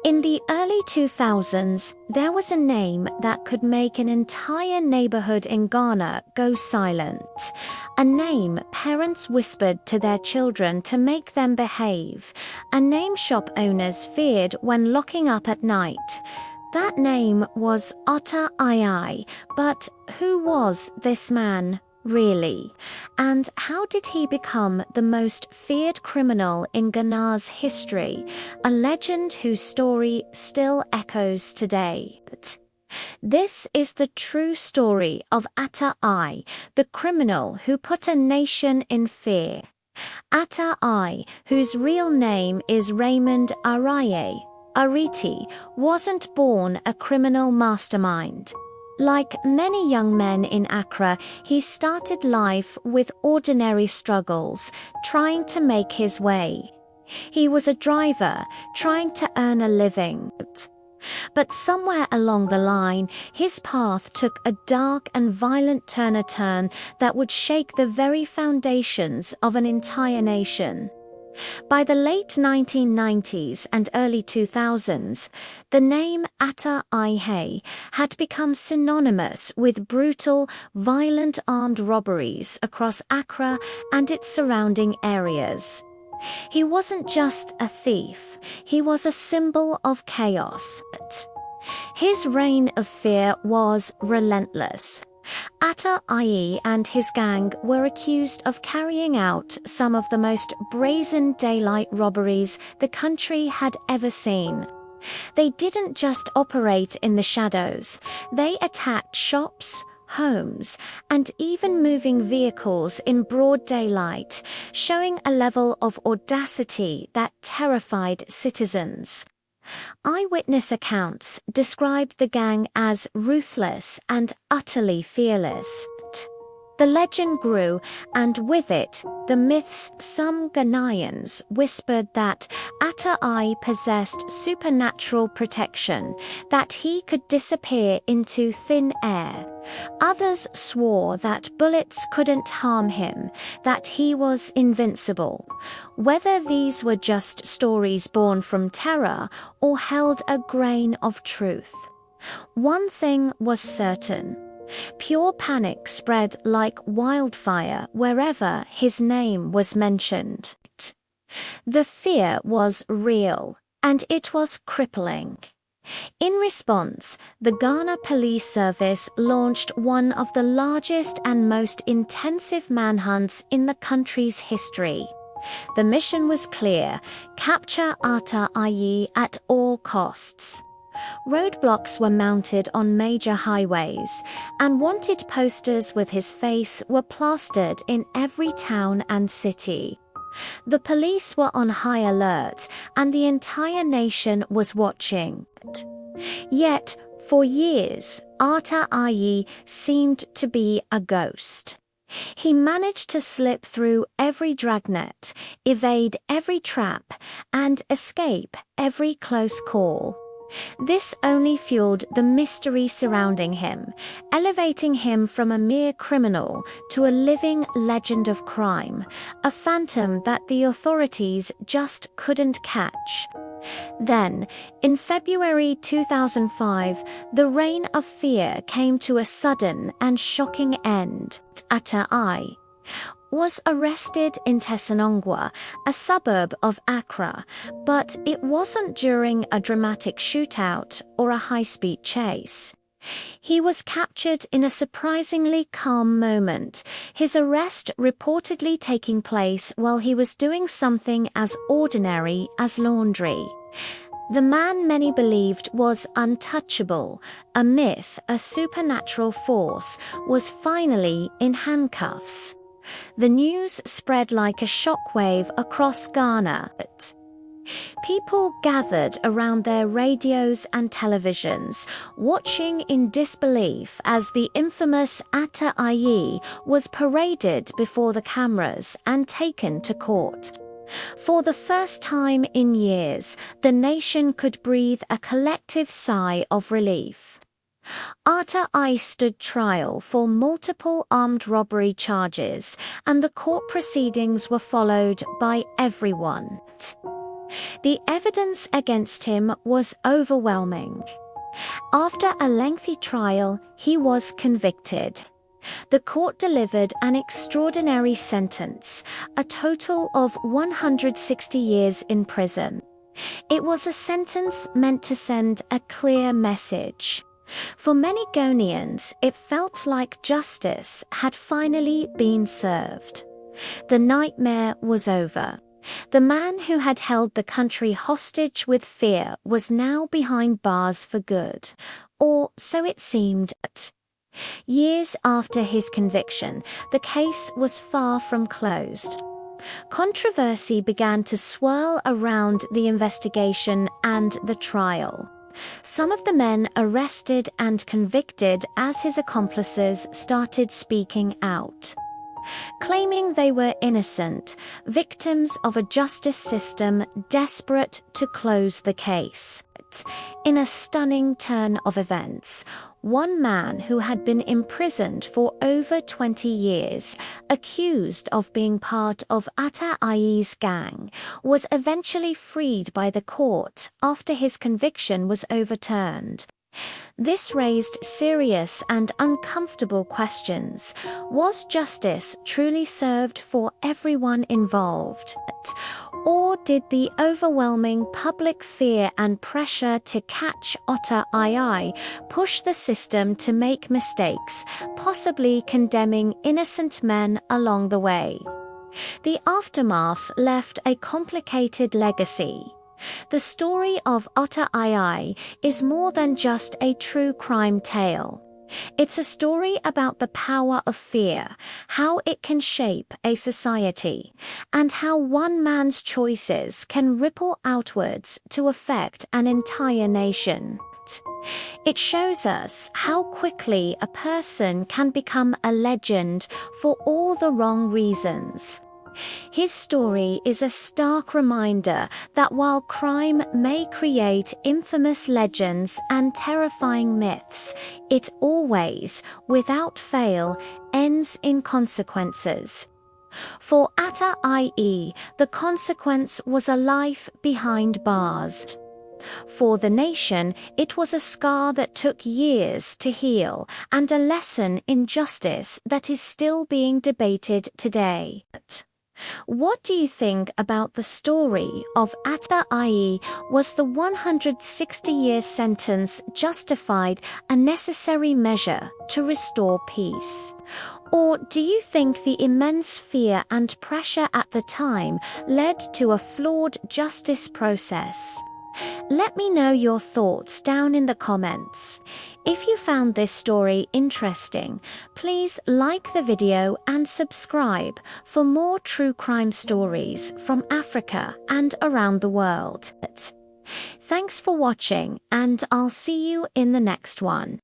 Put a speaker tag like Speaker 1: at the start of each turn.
Speaker 1: In the early 2000s, there was a name that could make an entire neighborhood in Ghana go silent. A name parents whispered to their children to make them behave. A name shop owners feared when locking up at night. That name was Ataa Ayi, but who was this man, really? And how did he become the most feared criminal in Ghana's history, a legend whose story still echoes today? This is the true story of Ataa Ayi, the criminal who put a nation in fear. Ataa Ayi, whose real name is Raymond Araye Ariti, wasn't born a criminal mastermind. Like many young men in Accra, he started life with ordinary struggles, trying to make his way. He was a driver, trying to earn a living. But somewhere along the line, his path took a dark and violent turn that would shake the very foundations of an entire nation. By the late 1990s and early 2000s, the name Ataa Ayi had become synonymous with brutal, violent armed robberies across Accra and its surrounding areas. He wasn't just a thief, he was a symbol of chaos. His reign of fear was relentless. Ataa Ayi and his gang were accused of carrying out some of the most brazen daylight robberies the country had ever seen. They didn't just operate in the shadows, they attacked shops, homes, and even moving vehicles in broad daylight, showing a level of audacity that terrified citizens. Eyewitness accounts described the gang as ruthless and utterly fearless. The legend grew, and with it, the myths. Some Ghanaians whispered that Ataa Ayi possessed supernatural protection, that he could disappear into thin air. Others swore that bullets couldn't harm him, that he was invincible. Whether these were just stories born from terror or held a grain of truth, one thing was certain. Pure panic spread like wildfire wherever his name was mentioned. The fear was real, and it was crippling. In response, the Ghana Police Service launched one of the largest and most intensive manhunts in the country's history. The mission was clear: capture Ataa Ayi at all costs. Roadblocks were mounted on major highways, and wanted posters with his face were plastered in every town and city. The police were on high alert, and the entire nation was watching. Yet, for years, Ataa Ayi seemed to be a ghost. He managed to slip through every dragnet, evade every trap, and escape every close call. This only fueled the mystery surrounding him, elevating him from a mere criminal to a living legend of crime, a phantom that the authorities just couldn't catch. Then, in February 2005, the reign of fear came to a sudden and shocking end. Ataa Ayi was arrested in Tessenongwa, a suburb of Accra, but it wasn't during a dramatic shootout or a high-speed chase. He was captured in a surprisingly calm moment, his arrest reportedly taking place while he was doing something as ordinary as laundry. The man many believed was untouchable, a myth, a supernatural force, was finally in handcuffs. The news spread like a shockwave across Ghana. People gathered around their radios and televisions, watching in disbelief as the infamous Ataa Ayi was paraded before the cameras and taken to court. For the first time in years, the nation could breathe a collective sigh of relief. Ataa Ayi stood trial for multiple armed robbery charges, and the court proceedings were followed by everyone. The evidence against him was overwhelming. After a lengthy trial, he was convicted. The court delivered an extraordinary sentence, a total of 160 years in prison. It was a sentence meant to send a clear message. For many Ghanaians, it felt like justice had finally been served. The nightmare was over. The man who had held the country hostage with fear was now behind bars for good, or so it seemed. Years after his conviction, the case was far from closed. Controversy began to swirl around the investigation and the trial. Some of the men arrested and convicted as his accomplices started speaking out, claiming they were innocent, victims of a justice system desperate to close the case. In a stunning turn of events, one man who had been imprisoned for over 20 years, accused of being part of Ataa Ayi's gang, was eventually freed by the court after his conviction was overturned. This raised serious and uncomfortable questions. Was justice truly served for everyone involved? Or did the overwhelming public fear and pressure to catch Ataa Ayi push the system to make mistakes, possibly condemning innocent men along the way? The aftermath left a complicated legacy. The story of Ataa Ayi is more than just a true crime tale. It's a story about the power of fear, how it can shape a society, and how one man's choices can ripple outwards to affect an entire nation. It shows us how quickly a person can become a legend for all the wrong reasons. His story is a stark reminder that while crime may create infamous legends and terrifying myths, it always, without fail, ends in consequences. For Ataa Ayi, the consequence was a life behind bars. For the nation, it was a scar that took years to heal and a lesson in justice that is still being debated today. What do you think about the story of Ataa Ayi? Was the 160-year sentence justified, a necessary measure to restore peace? Or do you think the immense fear and pressure at the time led to a flawed justice process? Let me know your thoughts down in the comments. If you found this story interesting, please like the video and subscribe for more true crime stories from Africa and around the world. Thanks for watching, and I'll see you in the next one.